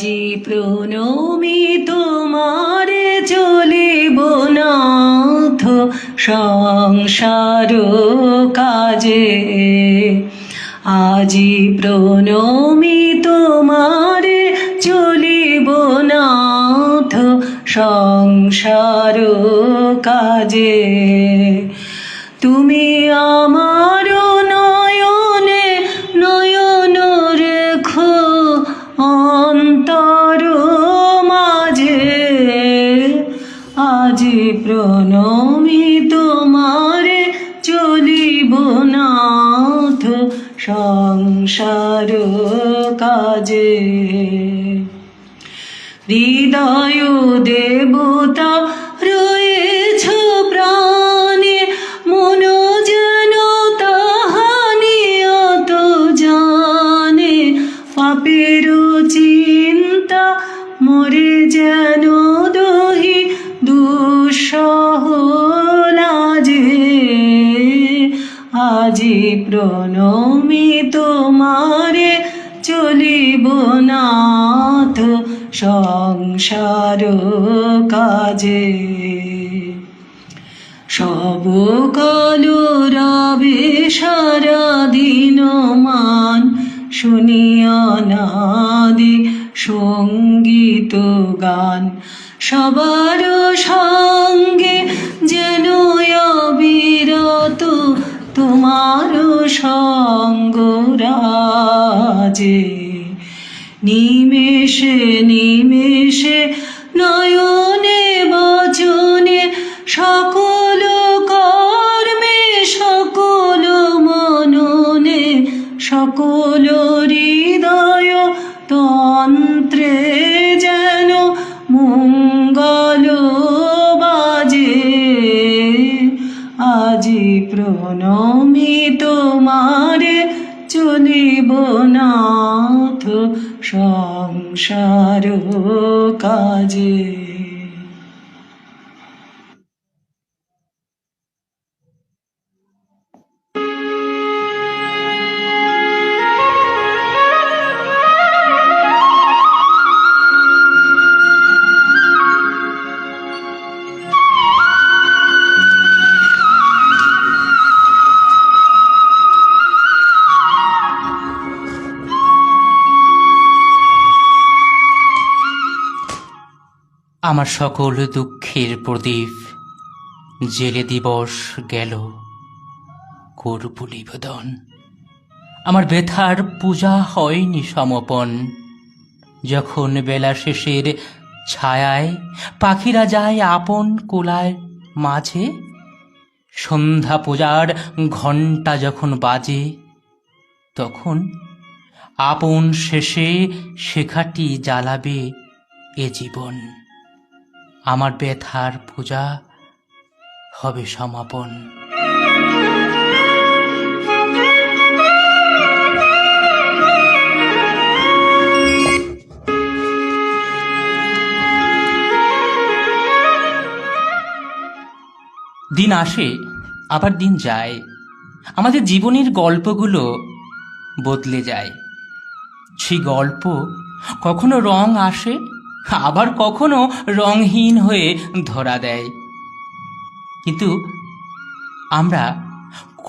আজি প্রণমি তোমারে চলিব নাথ সংসার কাজে। আজি প্রণমি তোমারে চলিব নাথ সংসার কাজে। তুমি আমার নয়নে নয়ন রেখো অন্তর মাঝে। আজি প্রণমি তোমারে চলিব নাথ সংসার কাজে। হৃদয় দেবতা রয়েছ প্রাণে, মন যেন তাহানিয়ত জানে। পাপের চিন্তা মরে যেন দহি দুঃসহ লাজে। আজি প্রণমি তোমারে চলিব নাথ সংসার কাজে। সব কালো রবে সারা দিন মান, শুনিয়া নাদি সঙ্গীত গান। সবার সঙ্গে যেন অবিরত তোমার সঙ্গ রাজে। নিমেষে নিমেষে নয়নে বচনে সকল কর্মে সকল মননে সকল হৃদয় তন্ত্রে যেন মঙ্গল বাজে। আজি প্রণমি তোমারে চলিব নাথ সংসার কাজে। আমার সকল দুঃখের প্রদীপ জেলে দিবস গেল, করব নিবেদন। আমার ব্যথার পূজা হয়নি সমাপন। যখন বেলা শেষের ছায়ায় পাখিরা যায় আপন কোলার মাঝে, সন্ধ্যা পূজার ঘণ্টা যখন বাজে, তখন আপন শেষে শেখাটি জ্বালাবে এ জীবন। আমার ব্যথার পূজা হবে সমাপন। দিন আসে আবার দিন যায়, আমাদের জীবনের গল্পগুলো বদলে যায়। সেই গল্প কখনো রং আসে, আবার কখনো রংহীন হয়ে ধরা দেয়। কিন্তু আমরা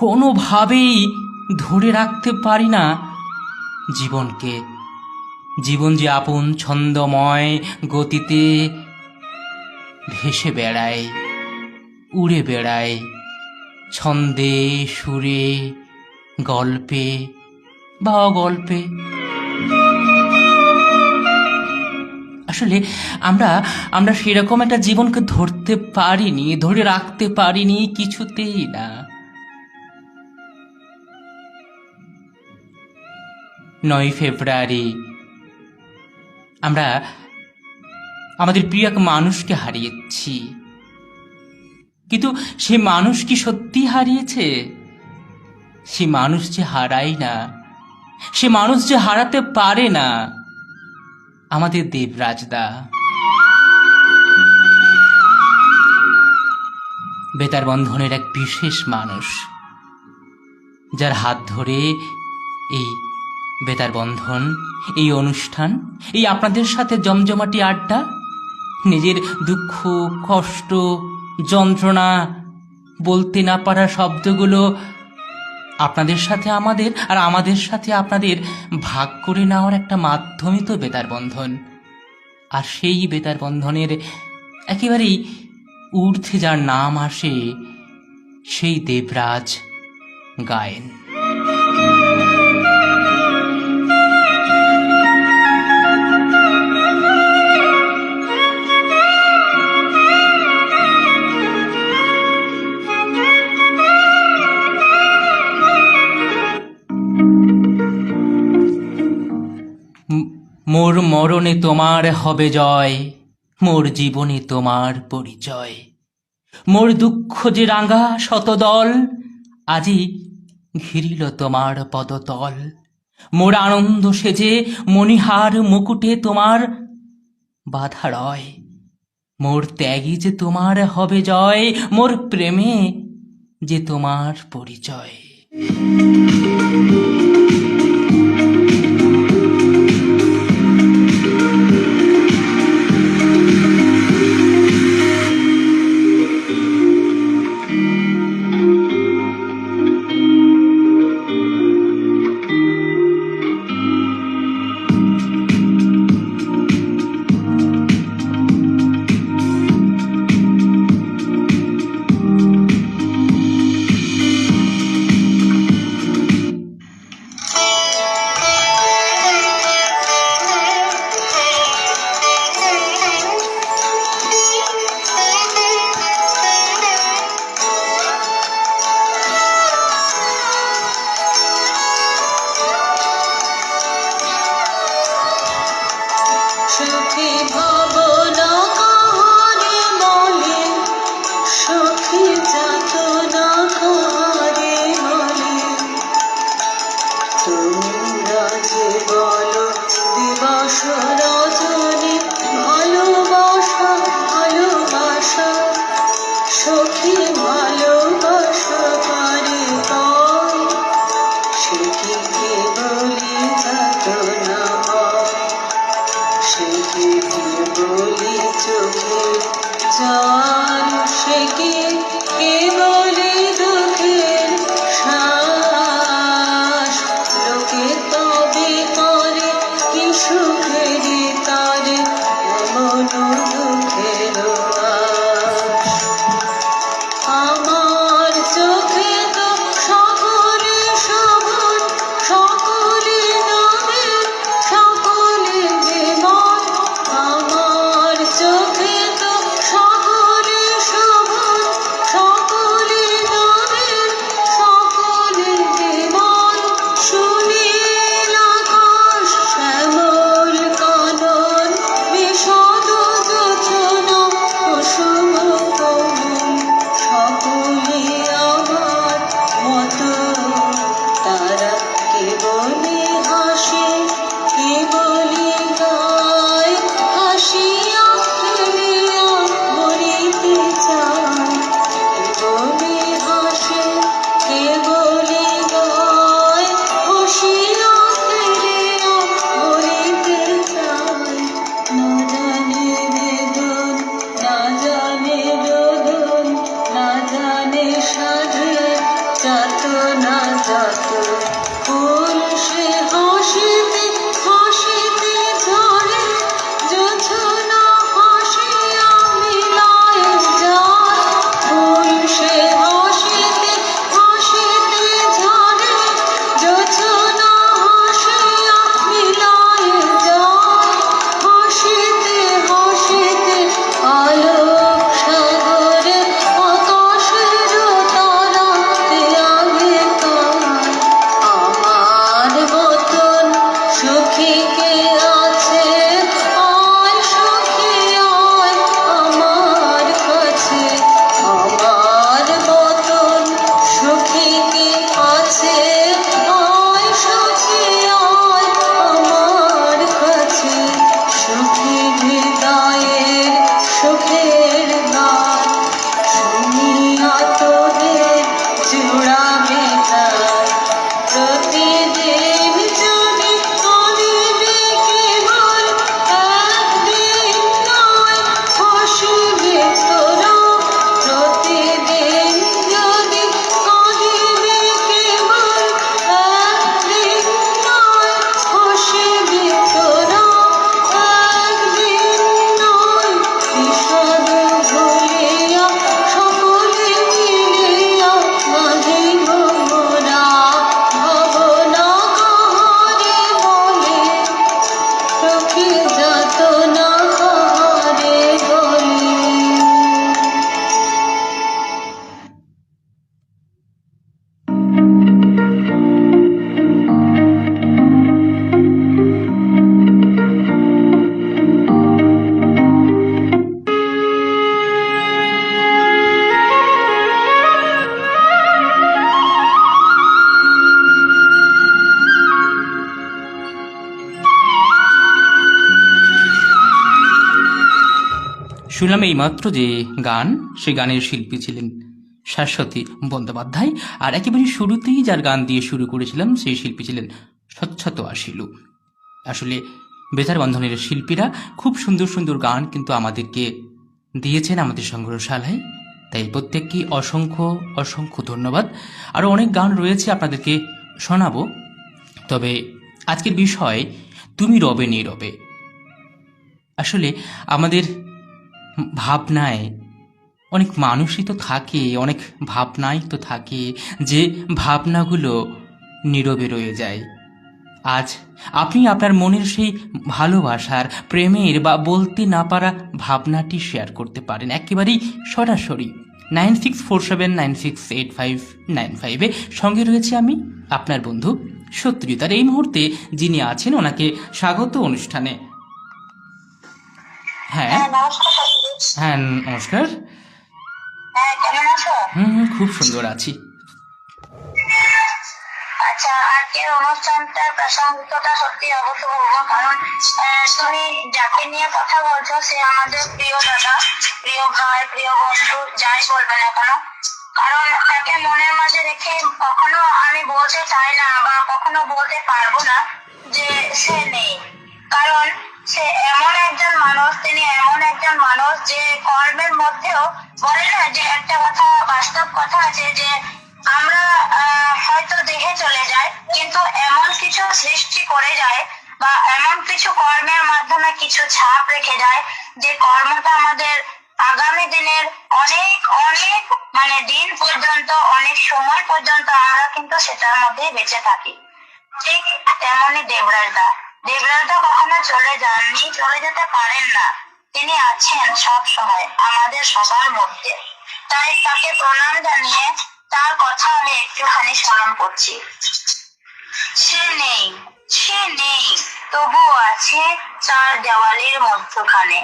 কোনোভাবেই ধরে রাখতে পারি না জীবনকে। জীবন যে আপন ছন্দময় গতিতে ভেসে বেড়ায়, উড়ে বেড়ায়, ছন্দে সুরে গল্পে বা অগল্পে। আসলে আমরা সেরকম একটা জীবনকে ধরতে পারিনি, ধরে রাখতে পারিনি কিছুতেই না। 9 ফেব্রুয়ারি আমরা আমাদের প্রিয় এক মানুষকে হারিয়েছি। কিন্তু সে মানুষ কি সত্যি হারিয়েছে? সে মানুষ যে হারায় না, সে মানুষ যে হারাতে পারে না আমাদের দেবরাজদা। বেতার বন্ধনের এক বিশেষ মানুষ, যার হাত ধরে এই বেতার বন্ধন, এই অনুষ্ঠান, এই আপনাদের সাথে জমজমাটি আড্ডা, নিজের দুঃখ, কষ্ট, যন্ত্রণা, বলতে না পারা শব্দগুলো আপনাদের সাথে আমাদের আর আমাদের সাথে আপনাদের ভাগ করে নেওয়ার একটা মাধ্যমই তো বেতার বন্ধন। আর সেই বেতার বন্ধনের একেবারেই ঊর্ধ্বে যার নাম আসে, সেই দেবরাজ গায়েন। মোর মরণে তোমার হবে জয়, মোর জীবনে তোমার পরিচয়। মোর দুঃখ যে রাঙা শতদল, আজি ঘিরিল তোমার পদতল। মোর আনন্দ সেজে মণিহার মুকুটে তোমার বাধা রয়। মোর ত্যাগী যে তোমার হবে জয়, মোর প্রেমে যে তোমার পরিচয়। সখী ভাবনা কাহারে বলে, সখী যাতনা কাহারে বলে। তোমরা যে বলো দিবস রজনী, ভালোবাসা ভালোবাসা, সখী ভালোবাসা পারে কয়, সে কি কেবলি যাতনা হয়, সে কি কেবলি চোখের জল, সে কি কেবলি দুঃখের শ্বাস। লোকে তবে করে কি সুখেরই তারে এমন দুঃখের আশ। আমার চোখে তো সকলে শোভন, সকলে নবীন, সকলে জীবন। আমার চোখে তো সকলে শোভন, শুনলাম এইমাত্র যে গান, সেই গানের শিল্পী ছিলেন শাশ্বতী বন্দ্যোপাধ্যায়, আর একেবারে শুরুতেই যার গান দিয়ে শুরু করেছিলাম সেই শিল্পী ছিলেন স্বচ্ছত আশিলু। আসলে বেতার বন্ধনের শিল্পীরা খুব সুন্দর সুন্দর গান কিন্তু আমাদেরকে দিয়েছেন আমাদের সংগ্রহশালায়, তাই প্রত্যেককেই অসংখ্য অসংখ্য ধন্যবাদ। আরও অনেক গান রয়েছে আপনাদেরকে শোনাবো, তবে আজকের বিষয় তুমি রবে নীরবে। আসলে আমাদের ভাবনায় অনেক মানুষই তো থাকে, অনেক ভাবনাই তো থাকে, যে ভাবনাগুলো নীরবে রয়ে যায়। আজ আপনি আপনার মনের সেই ভালোবাসার, প্রেমের বা বলতে না পারা ভাবনাটি শেয়ার করতে পারেন একেবারেই সরাসরি 9647968595-এ। সঙ্গে রয়েছে আমি আপনার বন্ধু সত্যজিৎ। আর এই মুহূর্তে যিনি আছেন ওনাকে স্বাগত অনুষ্ঠানে। হ্যাঁ হ্যাঁ, নমস্কার। কেমন আছো? খুব সুন্দর আছি। আচ্ছা, আজকের অনুষ্ঠানটার প্রাসঙ্গিকতা সত্যি অভূতপূর্ব, কারণ তুমি যাকে নিয়ে কথা বলছো সে আমাদের প্রিয় দাদা, প্রিয় ভাই, প্রিয় বন্ধু, যাই বলবে না কেন। কারণ তাকে মনের মাঝে রেখে কখনো আমি বলতে চাই না বা কখনো বলতে পারবো না যে সে নেই। কারণ সে এমন একজন মানুষ, তিনি এমন একজন মানুষ যে কর্মের মধ্যেও বলে না, যে একটা কথা, বাস্তব কথা আছে যে আমরা হয়তো দেখে চলে যাই, কিন্তু এমন কিছু সৃষ্টি করে যায় বা এমন কিছু কর্মের মাধ্যমে কিছু ছাপ রেখে যায় যে কর্মটা আমাদের আগামী দিনের অনেক অনেক দিন পর্যন্ত, অনেক সময় পর্যন্ত আমরা কিন্তু সেটার মধ্যে বেঁচে থাকি। ঠিক তেমনই দেবরাজদা কখনো চলে যাননি, চলে যেতে পারেন না। তিনি আছেন সব সময় আমাদের সবার মধ্যে। তাই তাকে প্রণাম জানিয়ে তার কথা আমি একটুখানি স্মরণ করছি। সে নেই, তবুও আছে চার দেওয়ালের মধ্যখানে।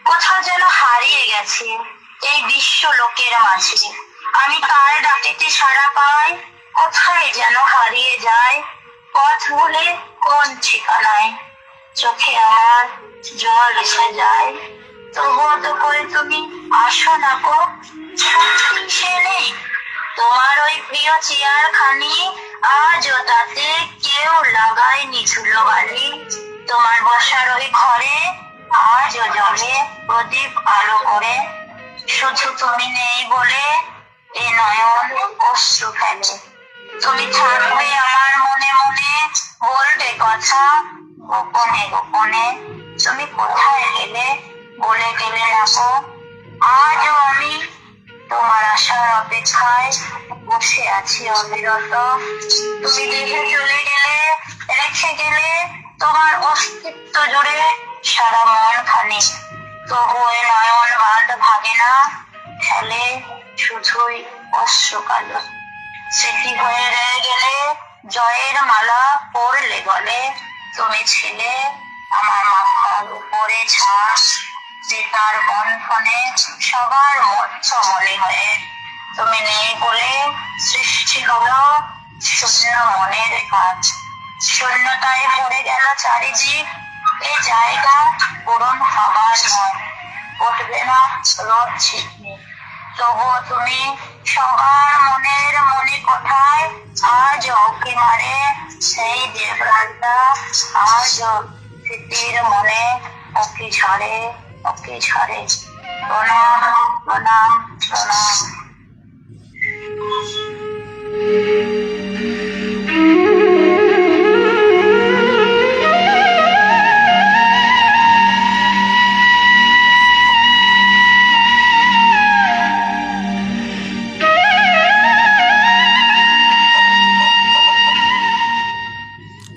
কোথাও যেন হারিয়ে গেছে এই বিশ্ব লোকের মাঝে। আমি কার ডাকেতে সাড়া পাই, কোথায় যেন হারিয়ে যায়, পথ ভুলে কোন ঠিকানায়। চোখে আমার জল এসে যায়, তবুও তো করে তুমি আসো না গো। সত্যি সে নেই, তোমার ওই প্রিয় চেয়ার খানি আজও তাতে কেউ লাগায়নি ধুলোবালি। তোমার বসার ওই ঘরে আজও জ্বলে প্রদীপ আলো করে। শুধু তুমি নেই বলে এ নয়ন অশ্রু ফেলে। তুমি থাকবে আমার মনে মনে, বলবে কথা গোপনে গোপনে। তুমি কোথায় গেলে বলে গেলে না গো। আজও আমি তোমার আশার অপেক্ষায় বসে আছি অবিরত। তুমি দেখে চলে গেলে, রেখে গেলে তোমার অস্তিত্ব জুড়ে সারা মন খানি। তবু এ নয়ন বাঁধ ভাগে না, ফেলে শুধুই অশ্রু কালো। স্মৃতি হয়ে রয়ে গেলে জয়ের মালা পরলে গলে। তুমি ছিলে আমার মাথার উপরে ছাদ, যে তার বন্ধনে সবার মধ্য মনে হয়ে। তুমি নেই বলে সৃষ্টি হলো শূন্য মনের কাজ। শূন্যতায় ভরে গেল চারিদিক, এ জায়গা পূরণ হবার নয়, উঠবে না রোদ ছিটনি। তবুও তুমি সবার মনের মনে কোথায় আজও উঁকি মারে সেই দেবরাজদা। আজও স্মৃতির মনে উঁকি ঝরে, উঁকি ঝরে। প্রণাম প্রণাম প্রণাম।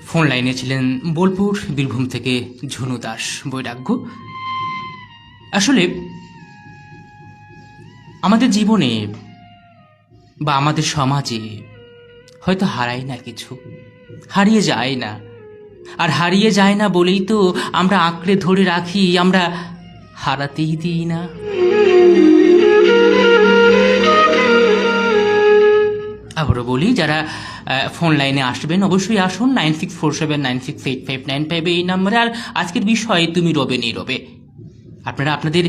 ফোন লাইনে ছিলেন বোলপুর বীরভূম থেকে ঝুনু দাস বৈরাগ্য। আসলে আমাদের জীবনে বা আমাদের সমাজে হয়তো হারাই না কিছু, হারিয়ে যায় না। আর হারিয়ে যায় না বলেই তো আমরা আঁকড়ে ধরে রাখি, আমরা হারাতেই দিই না। আবারও বলি, যারা ফোন লাইনে আসবেন অবশ্যই আসুন 9647968595 এই নম্বরে। আর আজকের বিষয় তুমি রবে নীরবে। আপনারা আপনাদের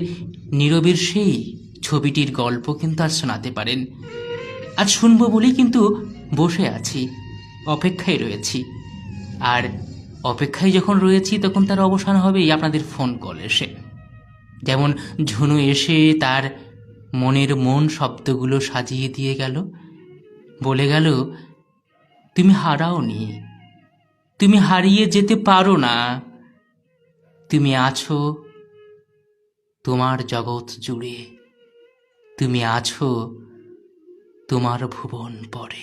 নীরবের সেই ছবিটির গল্প কিন্তু আজ শোনাতে পারেন। আজ শুনবো বলেই কিন্তু বসে আছি, অপেক্ষায় রয়েছি। আর অপেক্ষায় যখন রয়েছি তখন তার অবসান হবেই আপনাদের ফোন কল এসে। যেমন ঝুনু এসে তার মনের মন শব্দগুলো সাজিয়ে দিয়ে গেল, বলে গেল, তুমি হারাওনি, তুমি হারিয়ে যেতে পারো না, তুমি আছো তোমার জগৎ জুড়ে, তুমি আছো তোমার ভুবন পরে।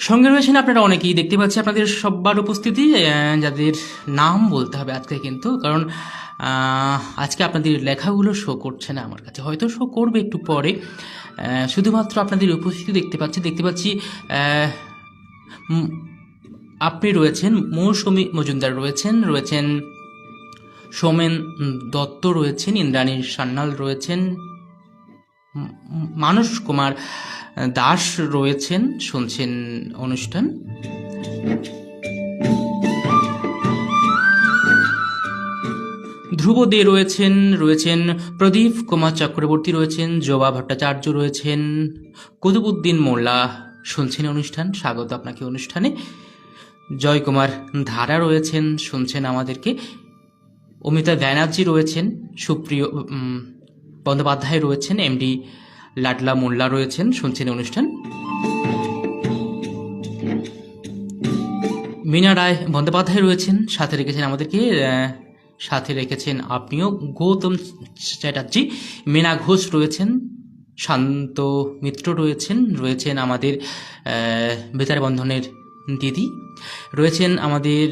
সঙ্গে রয়েছেন আপনারা অনেকেই, দেখতে পাচ্ছি আপনাদের সবার উপস্থিতি, যাদের নাম বলতে হবে আজকে কিন্তু, কারণ আজকে আপনাদের লেখাগুলো শো করছে না আমার কাছে, হয়তো শো করবে একটু পরে। শুধুমাত্র আপনাদের উপস্থিতি দেখতে পাচ্ছি। আপনি রয়েছেন, মৌসুমী মজুমদার রয়েছেন সোমেন দত্ত রয়েছেন, ইন্দ্রাণী সান্যাল রয়েছেন, মানস কুমার দাস রয়েছেন, শুনছেন অনুষ্ঠান। ধ্রুব দে রয়েছেন প্রদীপ কুমার চক্রবর্তী রয়েছেন, জবা ভট্টাচার্য রয়েছেন, কুতুবুদ্দিন মোল্লা শুনছেন অনুষ্ঠান, স্বাগত আপনাকে অনুষ্ঠানে। জয় কুমার ধারা রয়েছেন, শুনছেন আমাদেরকে। অমিতা ব্যানার্জি রয়েছেন, সুপ্রিয় বন্দ্যোপাধ্যায় রয়েছেন, এমডি লাডলা মোল্লা রয়েছেন, শুনছেন অনুষ্ঠান। মীনা রায় বন্দ্যোপাধ্যায় রয়েছেন, সাথে রেখেছেন আমাদেরকে, সাথে রেখেছেন আপনিও। গৌতম চ্যাটার্জি, মীনা ঘোষ রয়েছেন, শান্ত মিত্র রয়েছেন আমাদের বেতার বন্ধনের দিদি, রয়েছেন আমাদের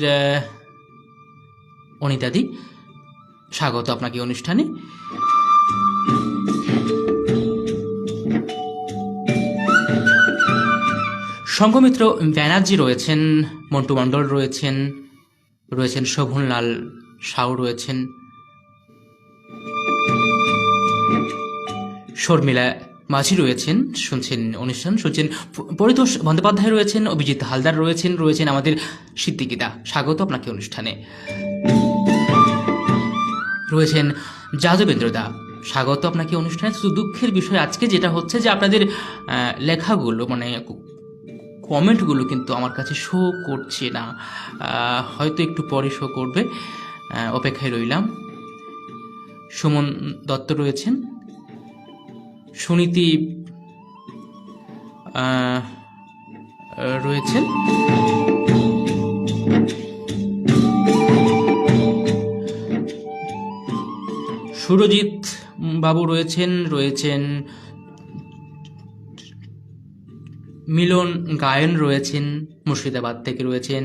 অনিতাদি, স্বাগত আপনাকে অনুষ্ঠানে। সংঘমিত্র ব্যানার্জি রয়েছেন, মন্টু মণ্ডল রয়েছেন শোভনলাল সাউ রয়েছেন, শর্মিলা মাঝি রয়েছেন, শুনছেন অনুষ্ঠান। পরিতোষ বন্দ্যোপাধ্যায় রয়েছেন, অভিজিৎ হালদার রয়েছেন আমাদের সিদ্দিকিদা, স্বাগত আপনাকে অনুষ্ঠানে। রয়েছেন যাদবেন্দ্র দা, স্বাগত আপনাকে অনুষ্ঠানে। শুধু দুঃখের বিষয় আজকে যেটা হচ্ছে যে আপনাদের লেখাগুলো, মানে কমেন্টগুলো কিন্তু আমার কাছে শো করছে না, হয়তো একটু পরে শো করবে, অপেক্ষায় রইলাম। সুমন দত্ত রয়েছেন, সুনীতি রয়েছেন, সুরজিৎ বাবু রয়েছেন মিলন গায়ন রয়েছেন, মুর্শিদাবাদ থেকে রয়েছেন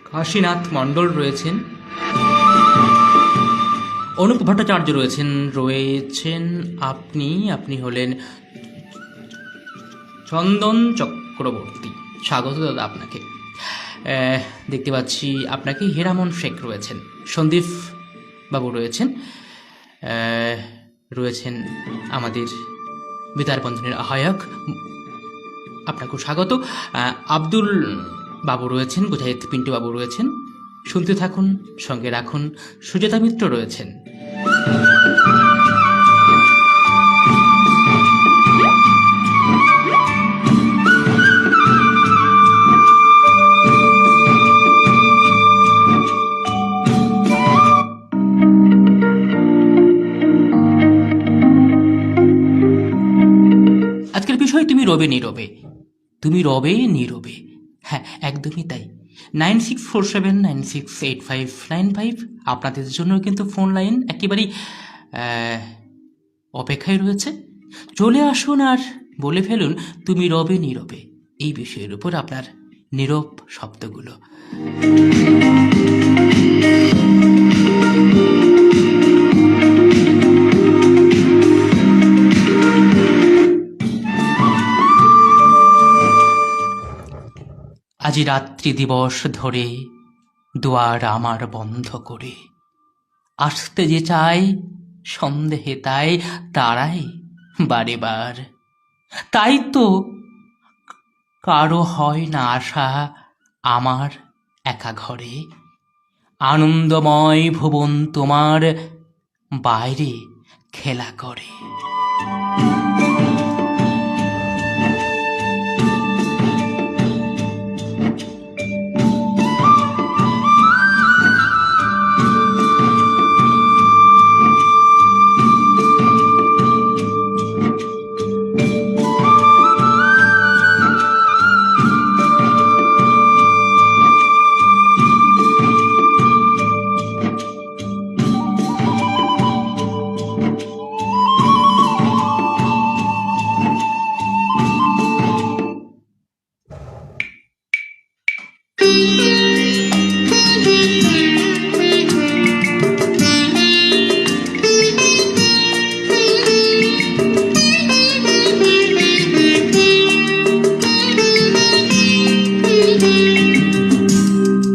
কাশীনাথ মণ্ডল রয়েছেন, অনুপ ভট্টাচার্য রয়েছেন আপনি হলেন চন্দন চক্রবর্তী, স্বাগত দাদা আপনাকে। দেখতে পাচ্ছি আপনাকে। হীরামন শেখ রয়েছেন, সন্দীপ বাবু রয়েছেন আমাদের বেতার বন্ধনের আহ্বায়ক, আপনাকেও স্বাগত। আব্দুল বাবু রয়েছেন, গুজাহিদ পিন্টু বাবু রয়েছেন, শুনতে থাকুন, সঙ্গে রাখুন। সুজাতা মিত্র রয়েছেন। আজকের বিষয় তুমি রবে নীরবে। হ্যাঁ, একদমই তাই। 9647968595 আপনাদের জন্য কিন্তু ফোন লাইন একেবারেই অপেক্ষায় রয়েছে। চলে আসুন আর বলে ফেলুন তুমি রবে নীরবে, এই বিষয়ের উপর আপনার নীরব শব্দগুলো। রাত্রি দিবস ধরে দুয়ার আমার বন্ধ করে। আসতে যে চাই সন্দেহে তাই তারাই বারে বার। তাই তো কারো হয় না আশা আমার একা ঘরে। আনন্দময় ভুবন তোমার বাইরে খেলা করে।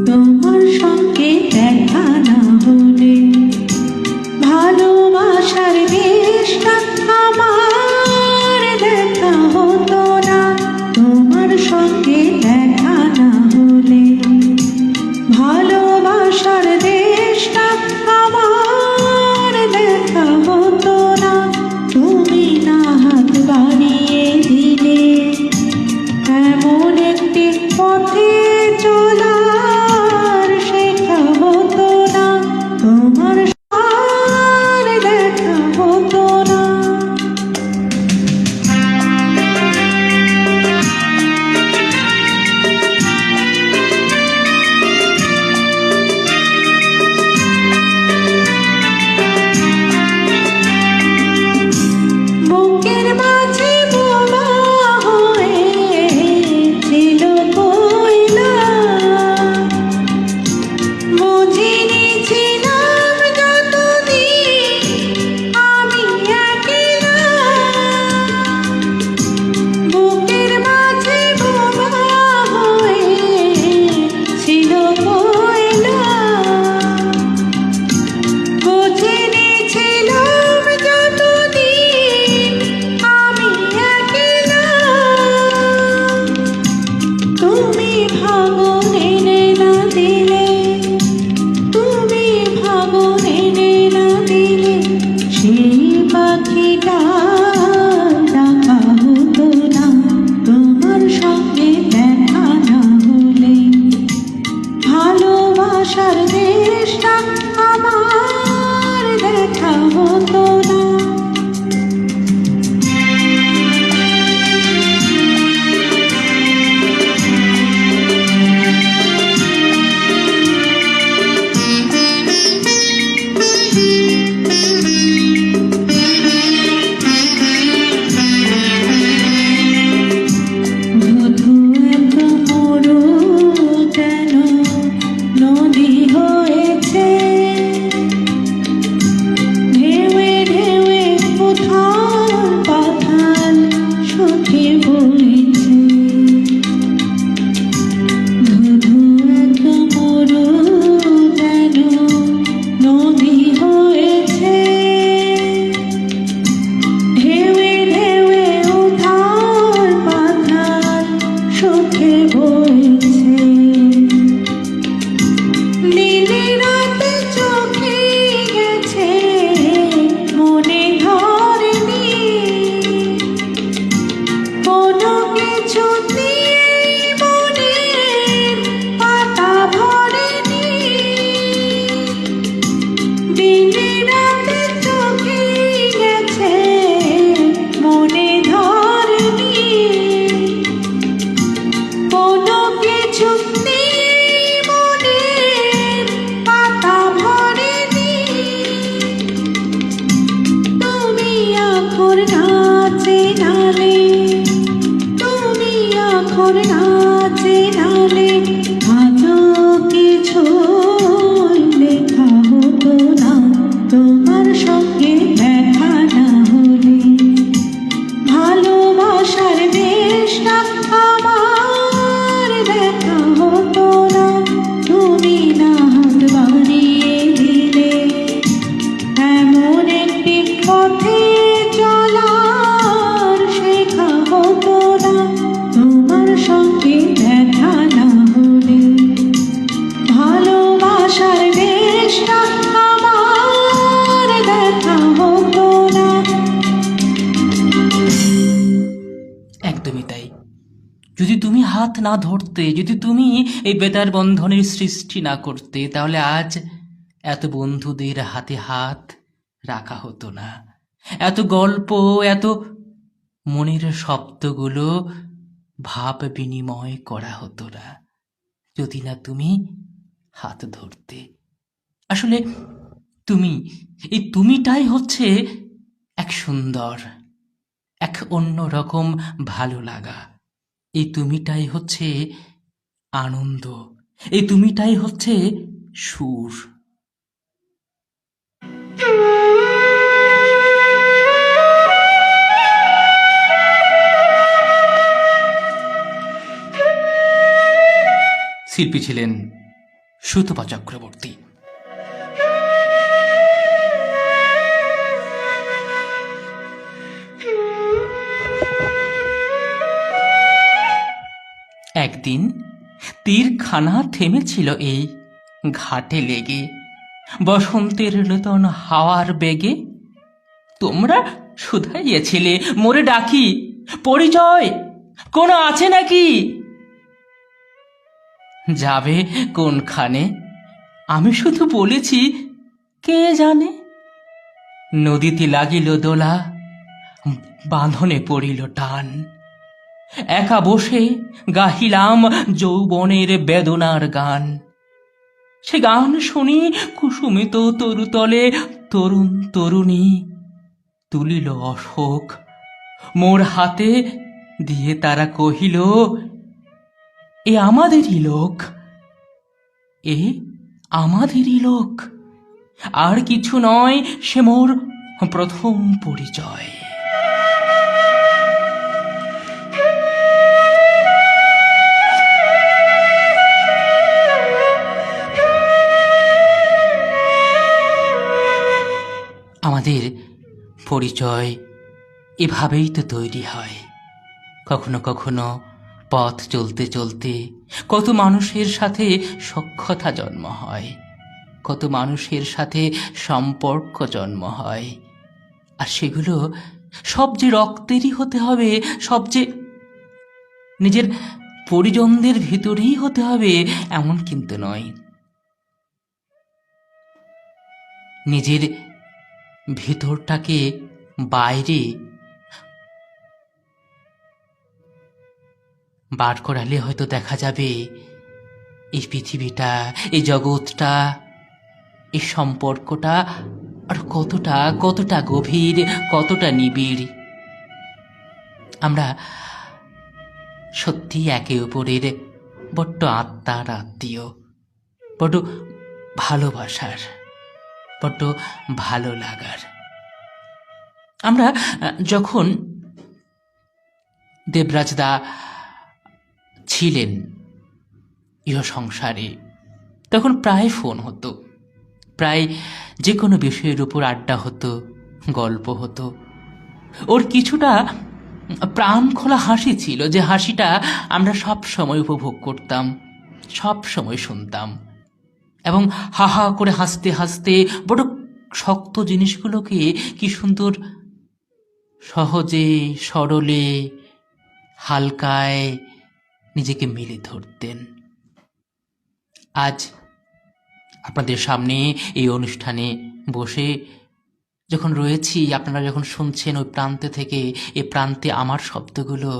তোমার সঙ্গে দেখা না হলে ভালোবাসার দেশটা আমার দেখা হতো না। তোমার সঙ্গে দেখা না হলে ভালোবাসার দেশটা আমার দেখা হতো না। তুমি না হাত বাড়িয়ে দিলে এমন একটি পথে চলার শেখা হতো না। হাত না ধরতে, যদি তুমি এই বেতার বন্ধনের সৃষ্টি না করতে, তাহলে আজ এত বন্ধুদের হাতে হাত রাখা হতো না, এত গল্প, এত মনের শব্দগুলো ভাব বিনিময় করা হতো না, যদি না তুমি হাত ধরতে। আসলে তুমি, এই তুমিটাই হচ্ছে এক সুন্দর, এক অন্যরকম ভালো লাগা। এই তুমিটাই হচ্ছে আনন্দ, এই তুমিটাই হচ্ছে সুর। শিল্পী ছিলেন সুতপা চক্রবর্তী। একদিন তীরখানা থেমেছিল এই ঘাটে লেগে, বসন্তের নূতন হাওয়ার বেগে। তোমরা শুধাইয়াছিলে মোরে ডাকি, পরিচয় কোনো আছে নাকি? যাবে কোনখানে? আমি শুধু বলেছি, কে জানে। নদীতে লাগিল দোলা, বাঁধনে পড়িল টান, একা বসে গাহিলাম যৌবনের বেদনার গান। সে গান শুনি কুসুমিত তরুতলে তরুণ তরুণী তুলিল অশোক মোর হাতে দিয়ে, তারা কহিল, এ আমাদেরই লোক, এ আমাদেরই লোক, আর কিছু নয়, সে মোর প্রথম পরিচয়। আমাদের পরিচয় এভাবেই তো তৈরি হয়। কখনো কখনো পথ চলতে চলতে কত মানুষের সাথে সখ্যতা জন্ম হয়, কত মানুষের সাথে সম্পর্ক জন্ম হয়। আর সেগুলো সব যে রক্তেরই হতে হবে, সব যে নিজের পরিজনদের ভিতরেই হতে হবে এমন কিন্তু নয়। নিজের ভিতরটাকে বাইরে বার করালে হয়তো দেখা যাবে এই পৃথিবীটা, এই জগৎটা, এই সম্পর্কটা আর কতটা কতটা গভীর, কতটা নিবিড়। আমরা সত্যি একে অপরের বড্ড আত্মার আত্মীয়, বড্ড ভালোবাসার, বড্ড ভালো লাগার। আমরা যখন দেবরাজদা ছিলেন ইহ সংসারে, তখন প্রায় ফোন হতো, প্রায় যে কোনো বিষয়ের উপর আড্ডা হতো, গল্প হতো। ওর কিছুটা প্রাণ খোলা হাসি ছিল, যে হাসিটা আমরা সব সময় উপভোগ করতাম, সব সময় শুনতাম, এবং হা হা করে হাসতে হাসতে বড় শক্ত জিনিসগুলোকে কি সুন্দর সহজে সরলে হালকায় নিজেকে মেলে ধরতেন। আজ আপনাদের সামনে এই অনুষ্ঠানে বসে যখন রয়েছি, আপনারা যখন শুনছেন ওই প্রান্তে থেকে এ প্রান্তে আমার শব্দগুলো,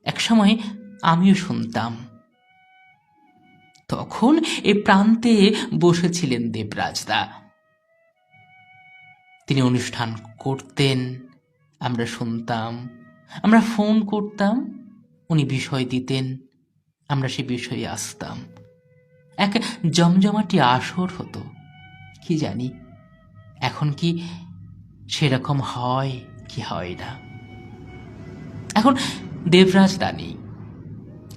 একসময় আমিও শুনতাম। তখন এ প্রান্তে বসেছিলেন দেবরাজদা, তিনি অনুষ্ঠান করতেন, আমরা শুনতাম, আমরা ফোন করতাম, উনি বিষয় দিতেন, আমরা সে বিষয়ে আসতাম। এক জমজমাটি আসর হতো। কি জানি এখন কি সেরকম হয় কি হয় না। এখন দেবরাজদা নেই,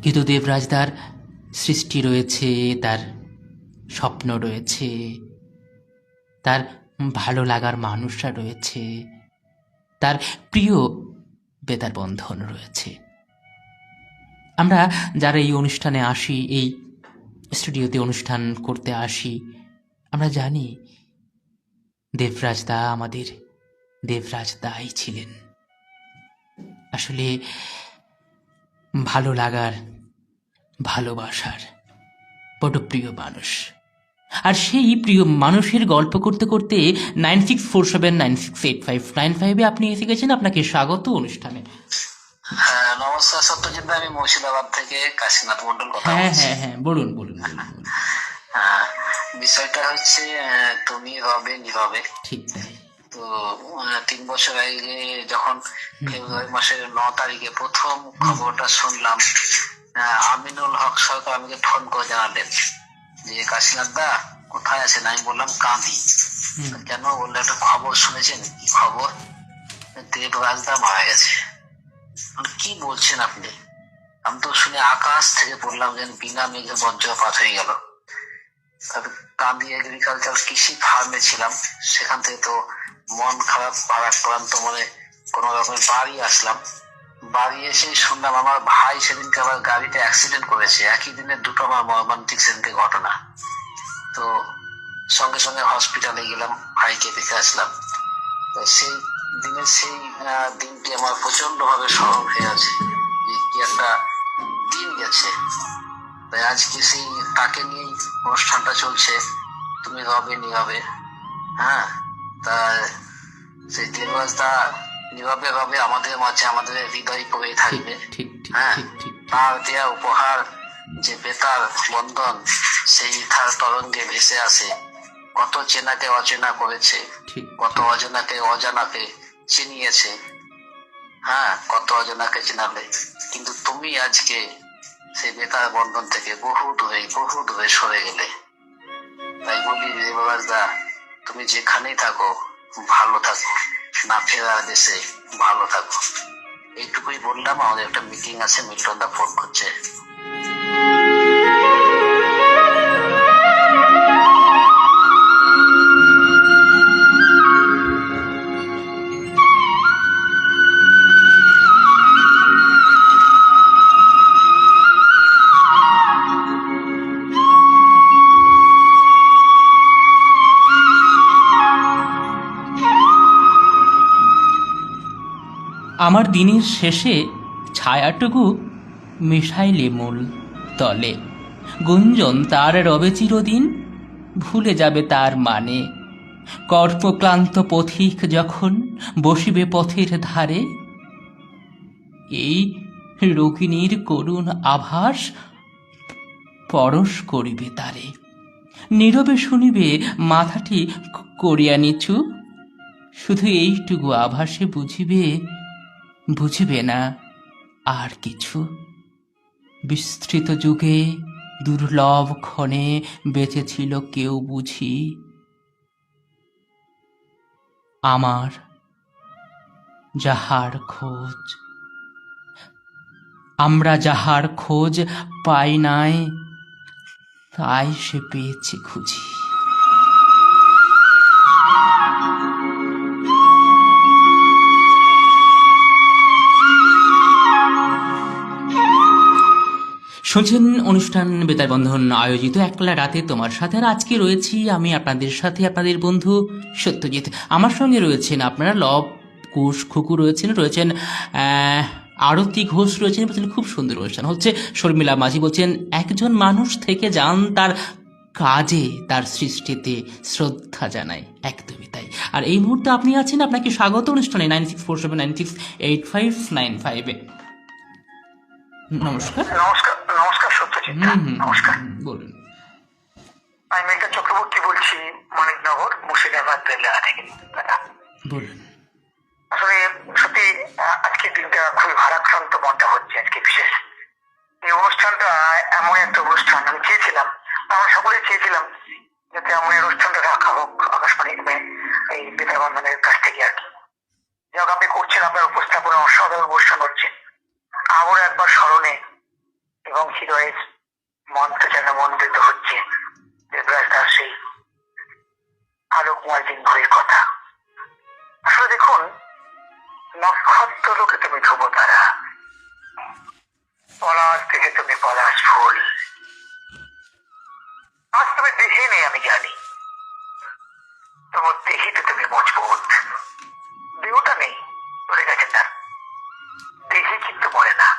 কিন্তু দেবরাজদার সৃষ্টি রয়েছে, তার স্বপ্ন রয়েছে, তার ভালো লাগার মানুষরা রয়েছে, তার প্রিয় বেতার বন্ধন রয়েছে। আমরা যারা এই অনুষ্ঠানে আসি, এই স্টুডিওতে অনুষ্ঠান করতে আসি, আমরা জানি দেবরাজদা আমাদের দেবরাজদাই ছিলেন। আসলে ভালো লাগার ভালোবাসার বড় প্রিয় মানুষ। আর সেই প্রিয় মানুষের গল্প করতে করতে 9647968595 আপনি এসে গেছেন। আপনাকে স্বাগত অনুষ্ঠানে। হ্যাঁ, নমস্কার সত্যজিৎ, আমি মুর্শিদাবাদ থেকে কাশীনাথ মন্ডল কথা হ্যাঁ বলছি। হ্যাঁ হ্যাঁ, বলুন বলুন বলুন বলুন। হ্যাঁ, বিষয়টা হচ্ছে তুমি রবে নীরবে। ঠিক তাই। তো 3 বছর আগে যখন ফেব্রুয়ারি মাসের 9 তারিখে প্রথম খবরটা শুনলাম, আমিনুল হক সরকার আমাকে ফোন করে জানালেন যে কাশীনাথ দা কোথায় আছেন। আমি বললাম কাঁদি। কেন বললে, একটা খবর শুনেছেন? কি খবর? দেবরাজদা মারা গেছে। কি বলছেন আপনি? আমি তো শুনে আকাশ থেকে পড়লাম যেন বিনা মেঘে বজ্রপাত হয়ে গেল। কান্দি এগ্রিকালচার কৃষি ফার্মে ছিলাম, সেখান থেকে তো মন খারাপ ভারাক্রান্ত মনে কোন রকমের বাড়ি আসলাম। বাড়ি এসে শুনলাম আমার ভাই সেদিনকে আবার গাড়িতে অ্যাক্সিডেন্ট করেছে। একই দিনে দুটো আমার মর্মান্তিক সেদিনকে ঘটনা। তো সঙ্গে সঙ্গে হসপিটালে গেলাম, ভাইকে দেখে আসলাম। তো সেই দিনের সেই দিনটি আমার প্রচন্ড ভাবে স্মরণ হয়ে আছে, যে কি একটা দিন গেছে। তাই আজকে সেই তাকে নিয়েই অনুষ্ঠানটা চলছে, তুমি রবে নীরবে। হ্যাঁ, তা সেই দেবরাজদা নীরবে রবে আমাদের মাঝে, আমাদের হৃদয় করে থাকবে। ঠিক ঠিক হ্যাঁ, ঠিক ঠিক। তার দেয়া উপহার যে বেতার বন্ধন, সেই তার তরঙ্গে ভেসে আসে। কত চেনাকে অচেনা করেছে, ঠিক কত অজানাকে অজানাকে চিনিয়েছে। হ্যাঁ, কত অজানাকে চিনালে, কিন্তু তুমি আজকে সেই বেতার বন্ধন থেকে বহু দূরে সরে গেলে। তাই বলি দেবরাজদা, তুমি যেখানেই থাকো ভালো থাকো, না ফেরার দেশে ভালো থাকো। এইটুকুই বললাম। আমাদের একটা মিটিং আছে, মিল্টনদা ফোন করছে। আমার দিনের শেষে ছায়াটুকু মিশাইলে মূল তলে, গুঞ্জন তার রবে চিরদিন, ভুলে যাবে তার মানে। কর্মক্লান্ত পথিক যখন বসিবে পথের ধারে, এই রোগিণীর করুণ আভাস পরশ করিবে তারে। নীরবে শুনিবে মাথাটি করিয়া নিচু, শুধু এইটুকু আভাসে বুঝিবে না আর কিছু। বিস্তৃত যুগে দুর্লভ ক্ষণে বেঁচেছিল কেউ বুঝি, আমার যাহার খোঁজ। আমরা যাহার খোঁজ পাই নাই, তাই সে পেয়েছে খুঁজি। শুনছেন অনুষ্ঠান বেতার বন্ধন আয়োজিত একলা রাতে তোমার সাথে। আর আজকে রয়েছি আমি আপনাদের সাথে, আপনাদের বন্ধু সত্যজিৎ। আমার সঙ্গে রয়েছেন আপনারা লব ঘোষ, খুকু রয়েছেন আরতি ঘোষ রয়েছেন। বলছেন খুব সুন্দর অনুষ্ঠান হচ্ছে। শর্মিলা মাঝি বলছেন একজন মানুষ থেকে যান, তার কাজে তার সৃষ্টিতে শ্রদ্ধা জানাই। একদমই তাই। আর এই মুহূর্তে আপনি আছেন, আপনাকে স্বাগত অনুষ্ঠানে 9647968595। নমস্কার। নমস্কার। নমস্কার সত্যজিৎ, নমস্কার। বলুন। আমি মেঘা চক্রবর্তী বলছি, মানিকনগর, মুর্শিদাবাদ জেলা থেকে। বলুন। আসলে সত্যি আজকের দিনটা খুবই ভারাক্রান্ত মনটা হচ্ছে আজকে বিশেষ। এই অনুষ্ঠানটা এমন একটা অনুষ্ঠান আমি চেয়েছিলাম, আমরা সকলে চেয়েছিলাম যাতে এমন অনুষ্ঠানটা রাখা হোক আকাশবাণী এই বেতার বন্ধনের কাছ থেকে আর কি। যাক, আপনি করছেন, আপনার উপস্থাপনা অসাধারণ অনুষ্ঠান হচ্ছে। আবার একবার স্মরণে এবং হৃদয়ের মনটা যেন মন্দিত হচ্ছে দেবরাজ দাস সেই আলোকময় দিন ঘড়ির কথা। আসলে দেখুন, নক্ষত্র লোকে তুমি ধ্রুব তারা, পলাশ থেকে তুমি পলাশ ফুল। আজ তুমি দেখে নেই আমি জানি, তোমার দেহিতে তুমি মজবুত। দেহটা নেই, চলে গেছে তার, দেহে কিন্তু মরে না।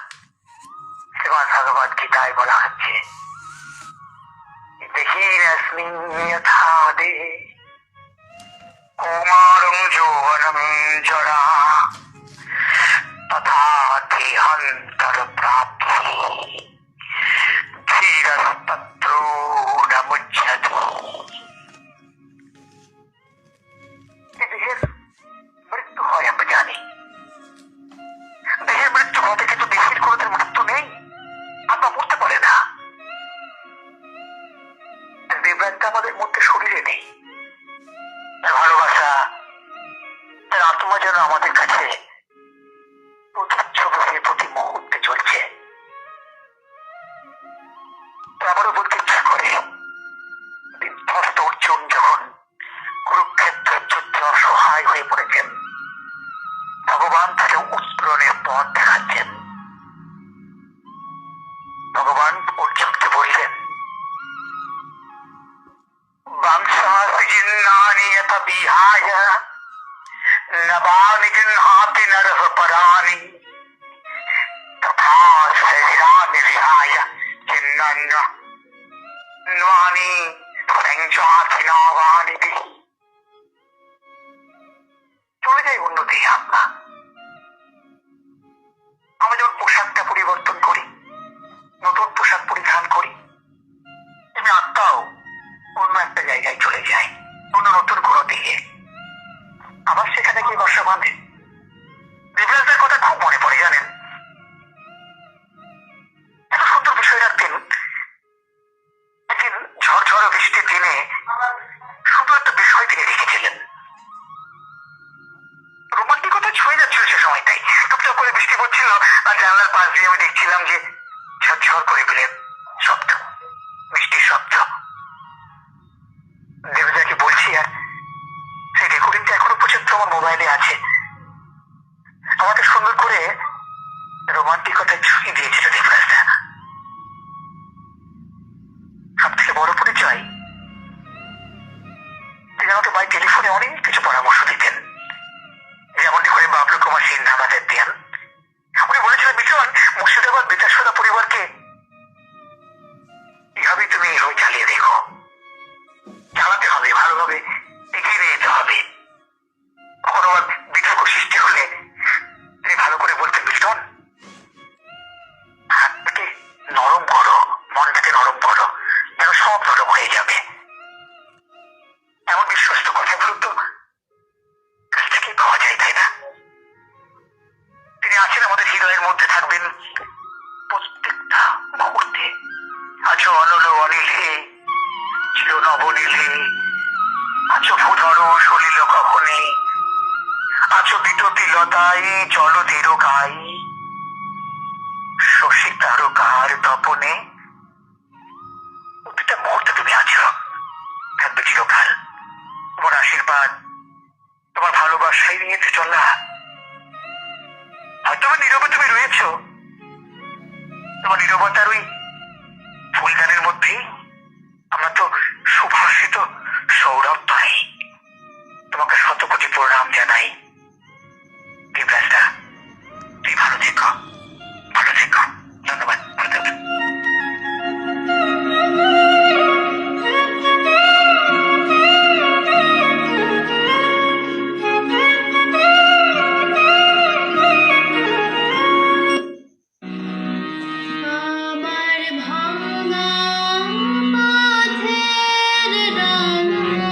শ্রীমান ভাগবত গীতায় বলা হচ্ছে, দেহিরস্মিন যথা দে কৌমারং যৌবনম জরা তথা দেহান্তর প্রাপ্তি ধীরস্তত্র ন মুচ্যতে। দেহের মৃত্যু হয় আমরা জানি, দেহের মৃত্যু ঘটে, কিন্তু দেহের কোনোদিন মৃত্যু নেই, আত্মা মরতে পারে না। দেবরাজটা আমাদের মধ্যে শরীরে নেই। ভালোবাসা, তার আত্মা যেন আমাদের কাছে প্রতিচ্ছবি প্রতি মুহূর্তে চলছে। আবারও বলতে ইচ্ছা করে, বিধ্বস্ত অর্জুন যখন কুরুক্ষেত্রের যুদ্ধে অসহায় হয়ে পড়েছেন, ভগবান তাকে উত্তরণের পথ দেখাচ্ছেন। ভগবান অর্জুনকে বললেন, বংশাসিন্নানি যত বিহায় নবানি জিনহাতি নরঃ পরানি তথা শরীরানি বিহায় জিন্নান্নানি সংযাতি নবানি বিহি। চলে যাই অন্য দেহে আত্মা। আমরা যখন পোশাকটা পরিবর্তন করি, নতুন পোশাক পরিধান করি, এমনি আত্মাও অন্য একটা জায়গায় চলে যায়, অন্য নতুন কোনো দিকে। আবার সেখানে গিয়ে বর্ষা বাঁধে। দেবরাজের কথা খুব মনে পড়ে, জানেন, এত সুন্দর বিষয় রাখতেন। একদিন ঝড় বৃষ্টির দিনে শুধু একটা বিষয় তিনি রেখেছিলেন। রোমান্টিকতা ছুঁয়ে যাচ্ছিল সে সময়টাই। টুকটাক করে বৃষ্টি পড়ছিল, আর জানলার পাশ দিয়ে আমি দেখছিলাম যে ঝরঝর করে বিলে শব্দ, বৃষ্টির শব্দ। দেবজাকে বলছি, আর সেই রেকর্ডিংটা এখনো পর্যন্ত আমার মোবাইলে আছে। আমাকে সুন্দর করে রোমান্টিকতায় ছুঁয়ে দিয়েছিল দেবরাজটা। সব থেকে বড় পরিচয়, তিনি আমাকে বাই টেলিফোনে অনেক কিছু পরামর্শ দিতেন। যেমনটি করে বাবলু কুমার সিনহা আমাদের দেন। উনি বলেছিলেন, বিচন মুর্শিদাবাদ বিদ্যাসদা পরিবারকে এভাবেই তুমি এইভাবে চালিয়ে দেখো, চালাতে হবে, ভালোভাবে এগিয়ে নিয়ে যেতে হবে। কখনো আবার বিতর্ক সৃষ্টি হলে তিনি ভালো করে বলতেন, বিচন হাতটাকে নরম করো, মনটাকে নরম করো, যেন সব নরম হয়ে যাবে। এমন বিশ্বস্ত কথাগুলো তো কাছ থেকেই পাওয়া যায়, তাই না? তিনি আছেন আমাদের হৃদয়ের মধ্যে, থাকবেন প্রত্যেকটা মুহূর্তে। আছো অনল অনিলে চির নবনীলে, আছো ভূধর সলিল কখনে, আছো বিততি লতায় জলধির গাই, শশী তারকার তপনে। প্রতিটা মুহূর্তে তুমি আছো, থাকবে চিরকাল। তোমার আশীর্বাদ, তোমার ভালোবাসাই নিয়েছে চলা। হয়তো নীরবে তুমি রয়েছ, তোমার নীরবতার ওই ফুলদানের মধ্যেই আমরা তো সুভাষিত সৌরভ পাই। তোমাকে শত কোটি প্রণাম জানাই দেবরাজদা। তুই ভালো থেকো, ভালো থেকো। ধন্যবাদ, ভালো থাকবেন। আমার ভাঙা মাঝের রাঙা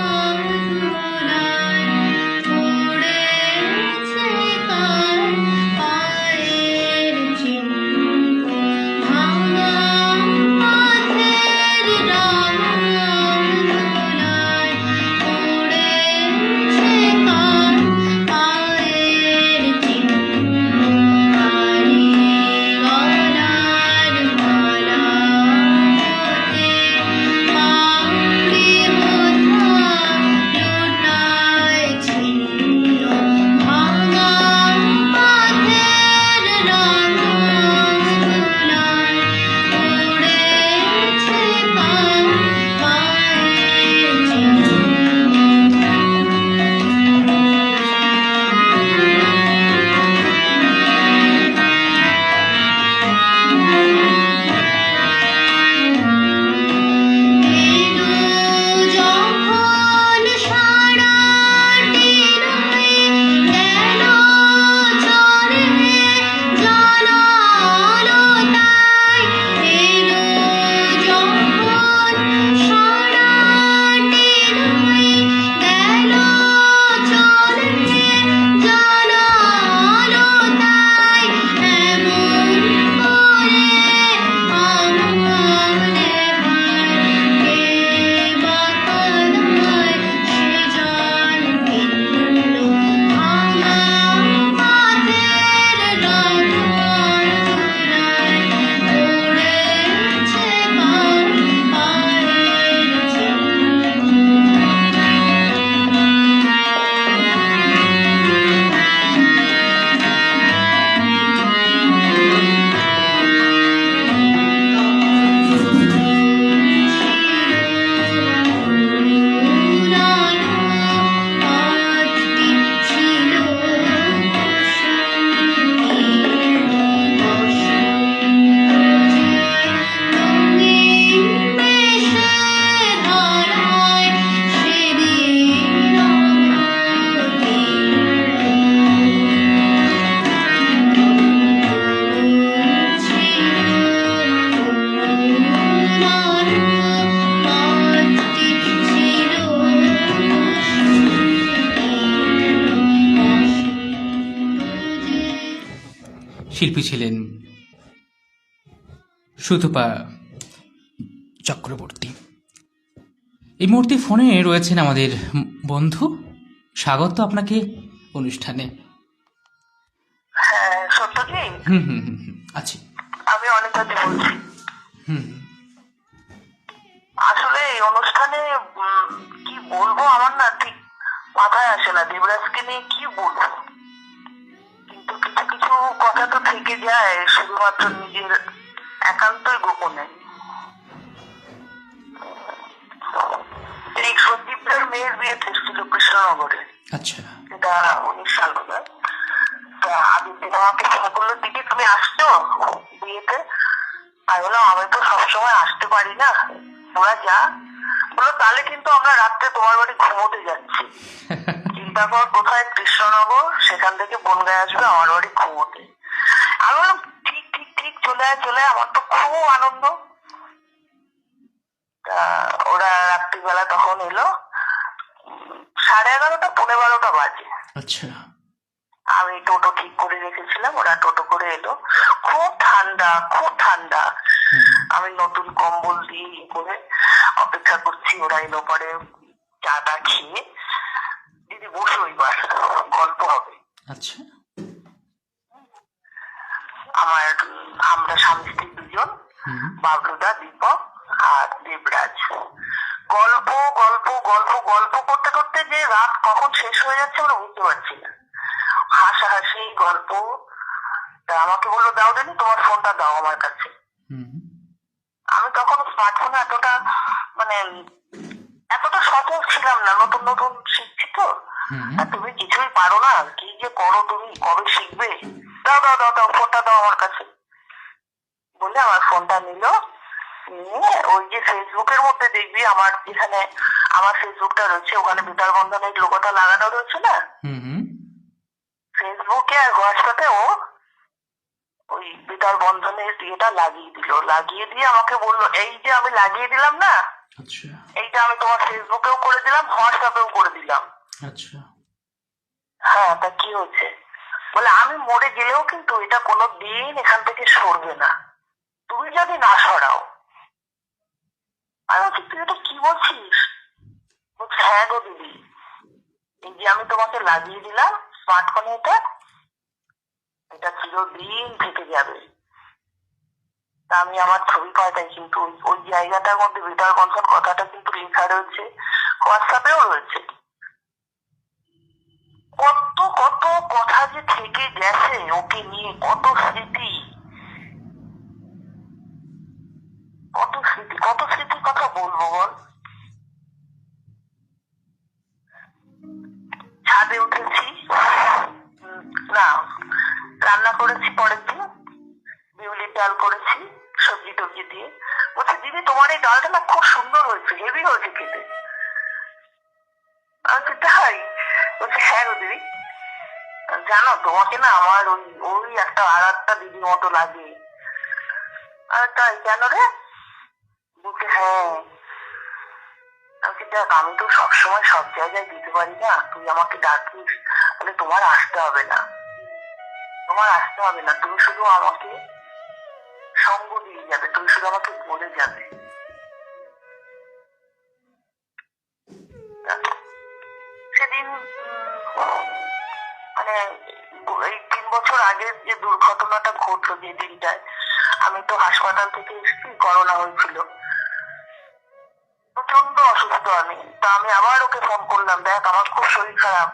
শিল্পী ছিলেন সুতপা চক্রবর্তী। এই মুহূর্তে ফোনে রয়েছেন আমাদের বন্ধু। স্বাগত আপনাকে অনুষ্ঠানে। হ্যাঁ সত্যজিৎ, আছি। আমি অনেকটা বলছি। হুম আসলে এই অনুষ্ঠানে কি বলবো আমার না ঠিক মাথায় আসে না, দেবরাজকে নিয়ে কি বলবো। কিন্তু কিছু কিছু কথা তো থেকে যায় শুধুমাত্র নিজের একান্তই গোপনে। এই সন্দীপের মেয়ের বিয়ে ছিল কৃষ্ণনগরে, আচ্ছা। এটা 19 সাল হবে। আগের দিন আমাকে ফোন করলো, দিদি তুমি আসছো বিয়েতে? আমি বললাম আমি তো সবসময় আসতে পারি না, তোরা যা। বললো তাহলে কিন্তু আমরা রাত্রে তোমার বাড়ি ঘুমোতে যাচ্ছি। চিন্তা কর, কোথায় কৃষ্ণনগর, সেখান থেকে বনগায় আসবে আমার বাড়ি ঘুমোতে। আমি বললাম ঠিক ঠিক ঠিক, চলে আয় চলে আয়। আমার তো খুব আনন্দ। তা ওরা রাত্রিবেলা তখন এলো, 11:30 12:30 বাজে। আচ্ছা। আমি টোটো ঠিক করে রেখেছিলাম, ওরা টোটো করে এলো। খুব ঠান্ডা, খুব ঠান্ডা। আমি নতুন কম্বল দিয়ে করে অপেক্ষা করছি, ওরা এলো। পরে চাটা খেয়ে, দিদি বসো এবার গল্প হবে। আচ্ছা। আমরা স্বামী স্ত্রী দুজন, বাবলুদা, দীপক আর দেবরাজ। গল্প গল্প গল্প গল্প করতে করতে যে রাত কখন শেষ হয়ে যাচ্ছে আমরা বুঝতে পারছি না। হাসাহাসি গল্প। তা আমাকে বললো দাও দেনি, তোমার ফোনটা দাও আমার কাছে। আমি তখন স্মার্টফোনে এতটা সচল ছিলাম না, নতুন নতুন শিখছি তো। আর তুমি কিছুই পারো না, কি যে করো তুমি, কবে শিখবে? দাও দাও দাও দাও, ফোনটা দাও আমার কাছে বলে আমার ফোনটা নিল। নিয়ে ওই যে ফেসবুকের মধ্যে দেখবি আমার যেখানে আমার ফেসবুকটা রয়েছে, ওখানে বিতার বন্ধনের লোগোটা লাগানো রয়েছে না, ফেসবুকে আর হোয়াটসঅ্যাপে ও ওই বিতার বন্ধনের ইয়েটা লাগিয়ে দিল। লাগিয়ে দিয়ে আমাকে বললো এই যে আমি লাগিয়ে দিলাম না, এইটা আমি তোমার ফেসবুকেও করে দিলাম, হোয়াটসঅ্যাপেও করে দিলাম। আচ্ছা। হ্যাঁ, তা কি হচ্ছে? বলে আমি মরে গেলেও কিন্তু এটা কোনো দিন এখান থেকে সরবে না, তুমি যদি না সরাও। আমি বলছি তুই এটা কি বলছিস? বলছে হ্যাঁ গো দিদি, এই যে আমি তোমাকে লাগিয়ে দিলাম স্মার্টফোনে, এটা চিরদিন থেকে যাবে। তা আমি আমার ছবি পাঠাই, কিন্তু ওই জায়গাটার মধ্যে বিতার বন্ধন কথাটা কিন্তু লেখা রয়েছে, হোয়াটসঅ্যাপেও রয়েছে। কত কত কথা যে থেকে গেছে ওকে নিয়ে, কত স্মৃতি, কত স্মৃতি, কত স্মৃতির কথা বলবো বল। ছাদে উঠেছি, না রান্না করেছি পরের দিন, বিউলির ডাল করেছি সবজি টবজি দিয়ে। বলছে দিদি তোমার এই ডালটা না খুব সুন্দর হয়েছে, হেভি হয়েছে খেতে। আমি তাই? বলছে হ্যাঁ গো দিদি, জানো তোমাকে না আমার ওই একটা আর একটা দিদির মতো লাগে। আর তাই কেন রে? বলছে হ্যাঁ। দেখ আমি তো সবসময় সব জায়গায় দিতে পারি না, তুই আমাকে ডাকিস, বলে তোমার আসতে হবে না, তোমার আসতে হবে না, তুমি শুধু আমাকে সঙ্গ দিয়ে যাবে, তুমি শুধু আমাকে বলে যাবে। সেদিন এই 3 বছর আগের যে দুর্ঘটনাটা ঘটলো, যে দিনটায় আমি তো হাসপাতাল থেকে এসেছি, করোনা হয়েছিল, প্রচন্ড অসুস্থ আমি। তা আমি আবার ওকে ফোন করলাম, দেখ আমার খুব শরীর খারাপ।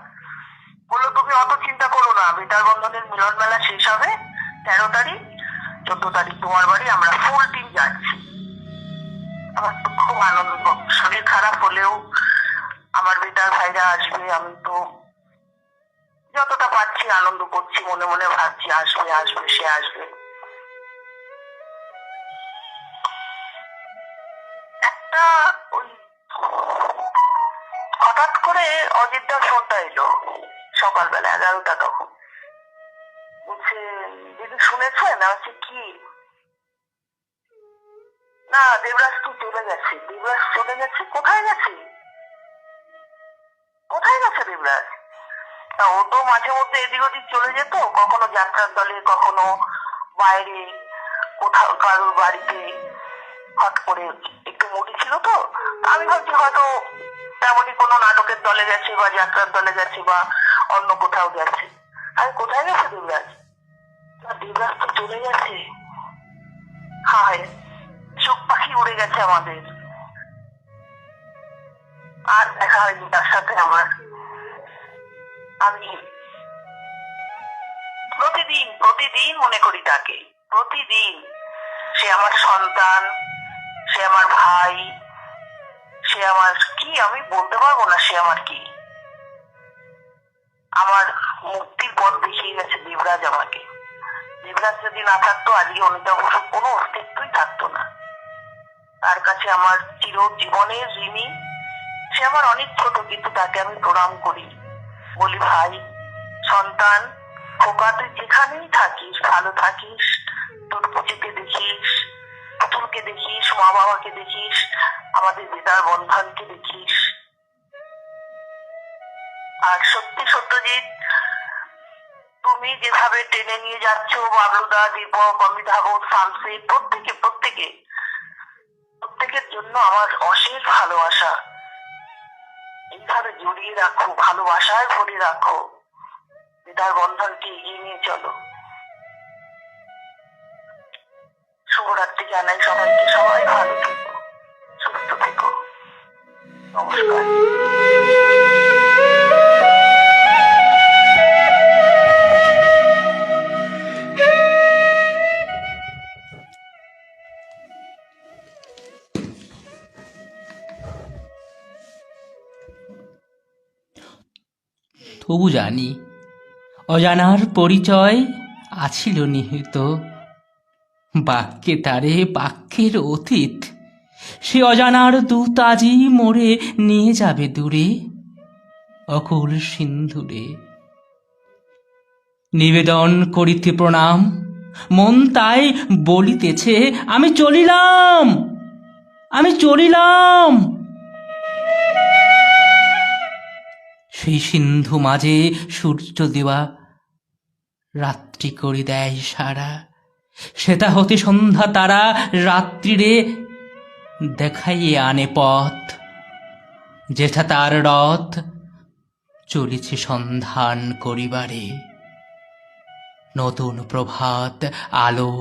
বললো তুমি অত চিন্তা করো না, বিতার বন্ধনের মিলন মেলা শেষ হবে 13 তারিখ 14 তারিখ তোমার বাড়ি, আমরা ফুল টিম যাচ্ছি। আমার তো খুব আনন্দ, শরীর খারাপ হলেও আমার বিতার ভাইরা আসবে, আমি তো যতটা পারছি আনন্দ করছি, মনে মনে ভাবছি আসবে আসবে সে আসবে। একটা ওই হঠাৎ করে অজিতদার ফোনটা এলো সকালবেলা 11টা তখন। বলছে দিদি শুনেছেন? আমি কি? না দেবরাজ তো চলে গেছে। দেবরাজ চলে গেছে? কোথায় গেছে? কোথায় গেছে দেবরাজ? তা ও তো মাঝে মধ্যে এদিক ওদিক চলে যেত, কখনো যাত্রার দলে, কখনো বাইরে কোথাও কারোর বাড়িতে। হট করে একটু মুডি ছিল তো, আমি ভাবছি হয়তো তেমনই কোনো নাটকের দলে গেছে বা যাত্রার দলে গেছে বা অন্য কোথাও গেছে। আমি কোথায় গেছে দেবরাজ? না, দেবরাজ তো চলে গেছে। হায়, চোখ পাখি উড়ে গেছে আমাদের, আর দেখা হয়নি তার সাথে আমার। আমি প্রতিদিন প্রতিদিন মনে করি তাকে, প্রতিদিন। সে আমার সন্তান, সে আমার ভাই, সে আমার কি আমি বলতে পারবো না সে আমার কি। আমার মুক্তির পথ দেখিয়ে গেছে দেবরাজ আমাকে। দেবরাজ যদি না থাকতো আজকে অনিতা বসুর কোনো অস্তিত্বই থাকতো না। তার কাছে আমার চিরজীবনের ঋণী। সে আমার অনেক ছোট, কিন্তু তাকে আমি প্রণাম করি, বলি ভাই, সন্তান, খোকা, তুই যেখানেই থাকিস ভালো থাকিস। তোর পুচিকে দেখিস, পুতুলকে দেখিস, মা বাবাকে দেখিস, আমাদের বেতার বন্ধনকে দেখিস। আর সত্যি সত্যজিৎ, তুমি যেভাবে টেনে নিয়ে যাচ্ছ বাবলুদা, দীপক, অমিতাভ, শামসি, প্রত্যেকের জন্য আমার অশেষ ভালোবাসা। এইভাবে জড়িয়ে রাখো, ভালোবাসায় ভরে রাখো, বেতার বন্ধনকে এগিয়ে নিয়ে চলো। শুভরাত্রি জানাই সবাইকে, সবাই ভালো থেকো, সুস্থ থেকো, নমস্কার। তবু জানি অজানার পরিচয় আছিল নিহিত, বাক্যে তারে বাক্যের অতীত। সে অজানার দূত আজি মোরে নিয়ে যাবে দূরে, অকুল সিন্ধুরে। নিবেদন করিতে প্রণাম, মন তাই বলিতেছে, আমি চলিলাম, আমি চলিলাম। সেই সিন্ধু মাঝে সূর্য দেওয়া রাত্রি করি দেয় সারা। সেটা হতে সন্ধ্যা তারা রাত্রিরে দেখাইয়ে আনে পথ। যেথা তার রথ চলিছে সন্ধান করিবারে। নতুন প্রভাত আলো,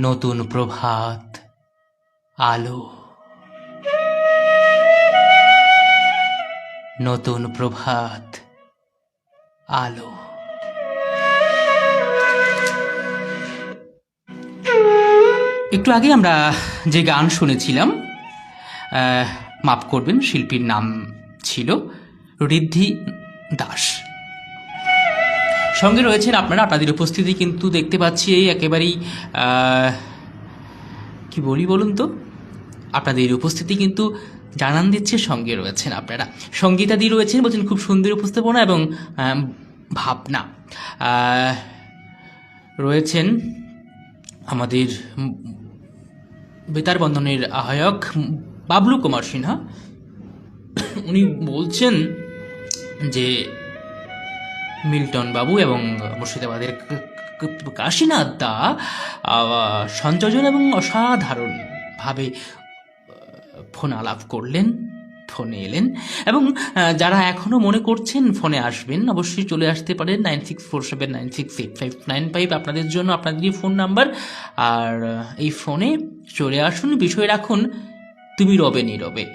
নতুন প্রভাত আলো, নতুন প্রভাত আলো। একটু আগে আমরা যে গান শুনেছিলাম, মাফ করবেন, শিল্পীর নাম ছিল ঋদ্ধি দাস। সঙ্গে রয়েছেন আপনারা, আপনাদের উপস্থিতি কিন্তু দেখতে পাচ্ছি একেবারেই কি বলি বলুন তো, আপনাদের উপস্থিতি কিন্তু জানান দিচ্ছে। সঙ্গে রয়েছেন আপনারা, সঙ্গীতাদি রয়েছেন, বলছেন খুব সুন্দর উপস্থাপনা এবং ভাবনা। রয়েছেন আমাদের বেতার বন্ধনের আহ্বায়ক বাবলু কুমার সিনহা। উনি বলছেন যে মিল্টন বাবু এবং মুর্শিদাবাদের কাশীনাথ দা সংযোজন এবং অসাধারণভাবে ফোন আলাপ করলেন, ফোনে এলেন। এবং যারা এখনও মনে করছেন ফোনে আসবেন, অবশ্যই চলে আসতে পারেন। 9647968595 আপনাদের জন্য, আপনাদেরই ফোন নাম্বার। আর এই ফোনে চলে আসুন, বিষয় রাখুন তুমি রবে নীরবে।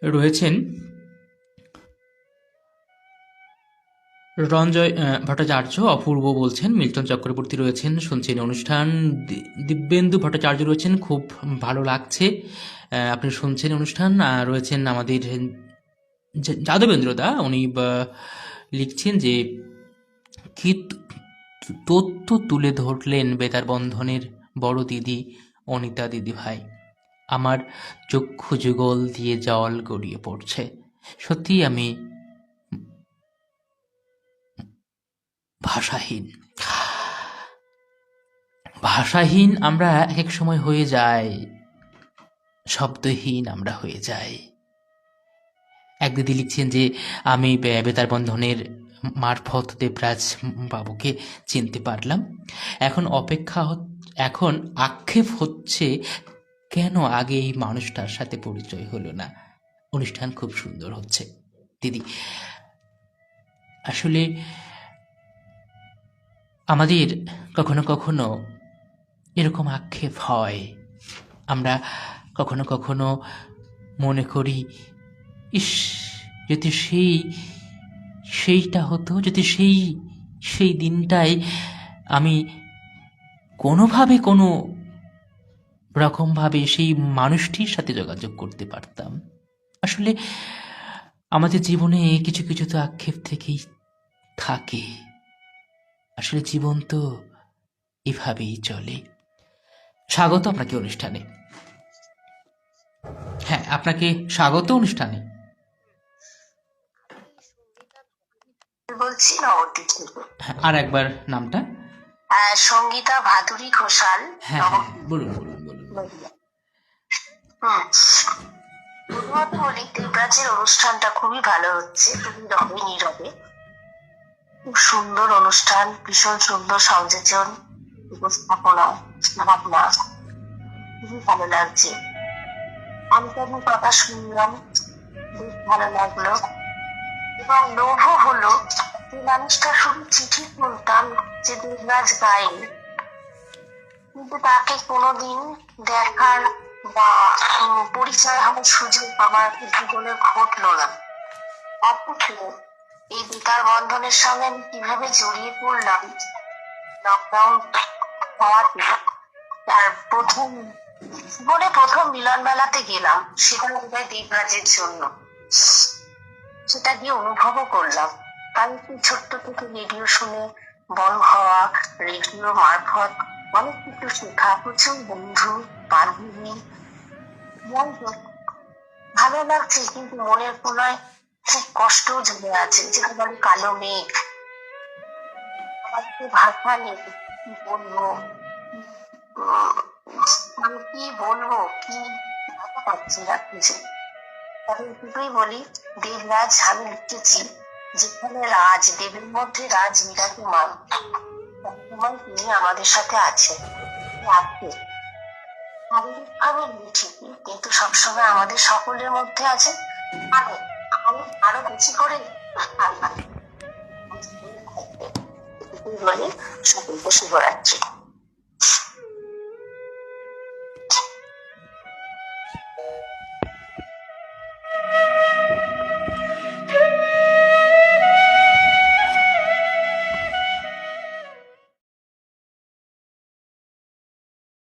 রয়েছেন রঞ্জয় ভট্টাচার্য, অপূর্ব বলছেন, মিল্টন চক্রবর্তী রয়েছেন, শুনছেন অনুষ্ঠান। দিব্যেন্দু ভট্টাচার্য রয়েছেন, খুব ভালো লাগছে আপনি শুনছেন অনুষ্ঠান। রয়েছেন আমাদের যাদবেন্দ্র দা, উনি লিখছেন যে কি তথ্য তুলে ধরলেন বেতার বন্ধনের বড় দিদি অনিতা দিদি ভাই। আমার চক্ষু যুগল দিয়ে জল গড়িয়ে পড়ছে। সত্যি আমি ভাষাহীন। ভাষাহীন আমরা এক এক সময় হয়ে যাই, শব্দহীন আমরা হয়ে যাই। এক দিদি লিখছেন যে আমি বেতার বন্ধনের মারফত দেবরাজ বাবুকে চিনতে পারলাম। এখন এখন আক্ষেপ হচ্ছে কেন আগে এই মানুষটার সাথে পরিচয় হলো না। অনুষ্ঠান খুব সুন্দর হচ্ছে দিদি। আসলে আমাদের কখনো কখনো এরকম আক্ষেপ হয়, আমরা কখনো কখনো মনে করি ইস যদি সেইটা হতো, যদি সেই দিনটাই আমি কোনোভাবে কোনো রকমভাবে সেই মানুষটির সাথে যোগাযোগ করতে পারতাম। আসলে আমাদের জীবনে কিছু কিছু তো আক্ষেপ থেকেই থাকে। আসলে জীবন তো এভাবেই চলে। স্বাগত আপনাকে অনুষ্ঠানে। হ্যাঁ, আপনাকে স্বাগত অনুষ্ঠানে। বলছি নবদ্বীপ থেকে। হ্যাঁ, আর একবার নামটা। সঙ্গীতা ভাদুরী ঘোষাল। হ্যাঁ হ্যাঁ, বলুন বলুন বলুন। প্রথমত বলি, দেবরাজের অনুষ্ঠানটা খুবই ভালো হচ্ছে, খুবই রবে নীরবে। খুব সুন্দর অনুষ্ঠান, ভীষণ সুন্দর সংযোজন, উপস্থাপনা, ভাবনা, খুবই ভালো লাগছে। আমি তো আপনার কথা শুনলাম, বেশ ভালো লাগলো। এবং লোভ হলো যে মানুষটা শুধু চিঠি শুনতাম যে দেবরাজ গায়ে, কিন্তু তাকে কোনোদিন দেখার বা পরিচয় হওয়ার সুযোগ আমার জীবনে ঘটলো না। অথচ এই বেতার বন্ধনের সঙ্গে আমি কিভাবে জড়িয়ে পড়লাম লকডাউন হওয়াতে। তার জীবনে প্রথম মিলন মেলাতে গেলাম, সেটা বোধহয় দেবরাজের জন্য। সেটা গিয়ে অনুভবও করলাম। আমি ছোট্ট থেকে রেডিও শুনে বড় হওয়া, রেডিও মারফত অনেক কিছু শেখা, প্রচুর বন্ধু বান্ধবী, ভালো লাগছে। কিন্তু মনের কোনায় খুব কষ্ট জমে আছে, যেটা বলে কালো মেঘ। আমার তো ভাষা নেই, কি বলবো, আমি কি বলবো, কি ভাষা পাচ্ছি না কিছু। তবে এটুকুই বলি, দেবরাজ আমি লিখেছি, যেখানে রাজ দেবের মধ্যে রাজ বিরাজমান, সবসময় তিনি আমাদের সাথে আছেন। শারীরিকভাবে ঠিকই, কিন্তু সবসময় আমাদের সকলের মধ্যে আছেন। আরো বেশি করে বলে সকলকে শুভরাত্রি।